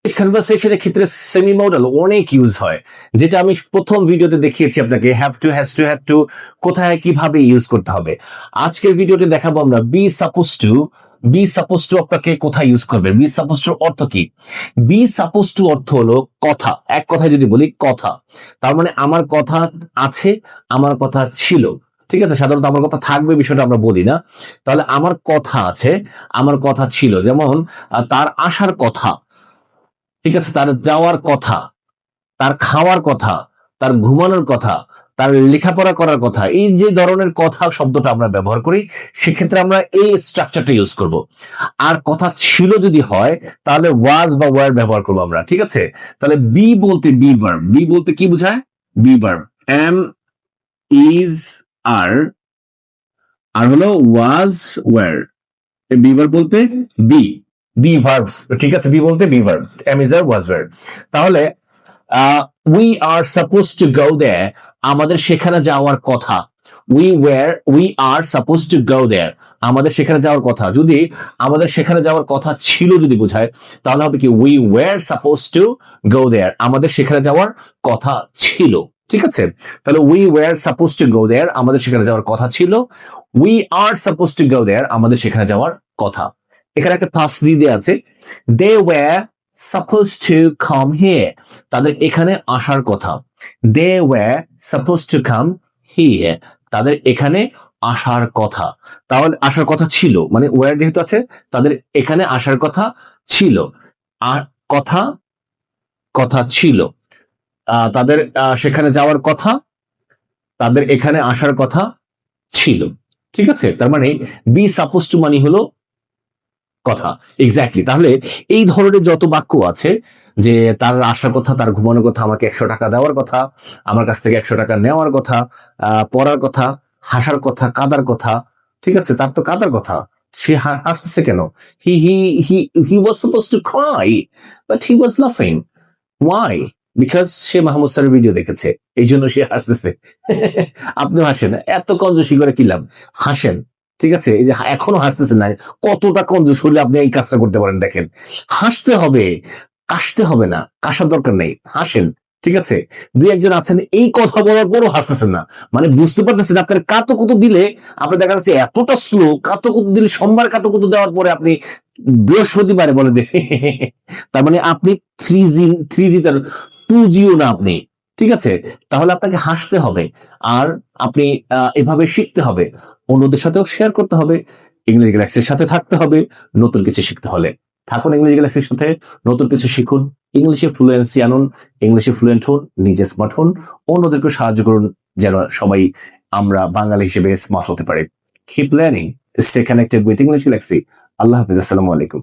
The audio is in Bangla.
কনভারসেশনের ক্ষেত্রে সেমি মডেল অনেক ইউজ হয়, যেটা আমি প্রথম ভিডিওতে দেখিয়েছি আপনাকে have to, has to, had to কোথায় কিভাবে ইউজ করতে হবে। আজকের ভিডিওতে দেখাবো আমরা be suppose to. Be suppose to আপনাকে কোথায় ইউজ করবে, বি সাপোজ টু অর্থ কি? বি সাপোজ টু অর্থ হলো কথা, এক কথায় যদি বলি কথা। তার মানে আমার কথা আছে, আমার কথা ছিল। ঠিক আছে, সাধারণত আমার কথা থাকবে বিষয়টা আমরা বলি না। তাহলে আমার কথা আছে, আমার কথা ছিল। যেমন তার আসার কথা, ঠিক আছে, তার যাওয়ার কথা, তার খাওয়ার কথা, তার ঘুমানোর কথা, তার লেখাপড়া করার কথা, এই যে ধরনের কথা শব্দটা আমরা ব্যবহার করি, সেক্ষেত্রে আমরা এই স্ট্রাকচারটা ইউজ করব। আর কথা ছিল যদি হয়, তাহলে ওয়াজ বা ওয়ার ব্যবহার করবো আমরা। ঠিক আছে, তাহলে বি বলতে বি ভার্ব, বি বলতে কি বোঝায়? Be verb, am is are, আর হলো ওয়াজ ওয়ার। বি ভার্ব বলতে বি, বি ভার্বস, ঠিক আছে, বি বলতে be verb, am is are, was were. তাহলে we are suppose to go there, আমাদের সেখানে যাওয়ার কথা। We are suppose to go there, আমাদের সেখানে যাওয়ার কথা। যদি আমাদের সেখানে যাওয়ার কথা ছিল যদি বোঝায়, তাহলে হবে কি we were suppose to go there, আমাদের সেখানে যাওয়ার কথা ছিল। ঠিক আছে, তাহলে we were suppose to go there, আমাদের সেখানে যাওয়ার কথা ছিল। We are suppose to go there, আমাদের সেখানে যাওয়ার কথা। এখানে একটা পাস দিয়ে আছে, they were suppose to come here, তাদের এখানে আসার কথা। They were suppose to come here, তাদের এখানে আসার কথা। তাহলে আসার কথা ছিল, মানে ওয়ার যেহেতু আছে, তাদের এখানে আসার কথা ছিল। আর কথা, কথা ছিল। তাদের সেখানে যাওয়ার কথা, তাদের এখানে আসার কথা ছিল। ঠিক আছে, তার মানে বি সাপোজ টু মানে হলো কথা। এক্স্যাক্টলি। তাহলে এই ধরনের যত বাক্য আছে, যে তার আসার কথা, তার ঘুমানোর কথা, আমাকে 100 টাকা দেওয়ার কথা, আমার কাছ থেকে 100 টাকা নেওয়ার কথা, পড়ার কথা, হাসার কথা, কাদার কথা। ঠিক আছে, তার তো কাদার কথা, সে হাসতেছে কেন? হি হি হি he was suppose to cry but he was লাফিং। ওয়াই? বিকজ সে মাহমুদ স্যারের ভিডিও দেখেছে, এই জন্য সে হাসতেছে। আপনিও হাসেন, এত কঞ্জুসি করে কি লাভ? হাসেন। ঠিক আছে, এই যে এখনো হাসতেছেন না, কতটা কঞ্জুস হলে আপনি এই কাজটা করতে পারেন। দেখেন, হাসতে হবে, কাশতে হবে না, কাশার দরকার নেই, হাসেন। ঠিক আছে, দুই একজন আছেন এই কথা বলার পরও হাসতেছেন না, মানে বুঝতে পারতেছেন আপনার কাতুকুতু দিলে, আপনি দেখা যাচ্ছে এতটা স্লো, কাতুকুতু দিলে সোমবার কাতুকুতু দেওয়ার পরে আপনি বৃহস্পতিবারে বলে দে। তার মানে আপনি 3G তার 2Gও না আপনি। ঠিক আছে, তাহলে আপনাকে হাসতে হবে, আর আপনি এভাবে শিখতে হবে, অন্যদের সাথেও শেয়ার করতে হবে, ইংলিশ গ্যালাক্সির সাথে থাকতে হবে। নতুন কিছু শিখতে হলে থাকুন ইংলিশ গ্যালাক্সির সাথে, নতুন কিছু শিখুন, ইংলিশে ফ্লুয়েন্সি আনুন, ইংলিশে ফ্লুয়েন্ট হন, নিজে স্মার্ট হন, অন্যদেরকে সাহায্য করুন, যেন সবাই আমরা বাঙালি হিসেবে স্মার্ট হতে পারি। Keep learning, stay connected with English galaxy. আল্লাহ হাফিজ, আসসালামু আলাইকুম।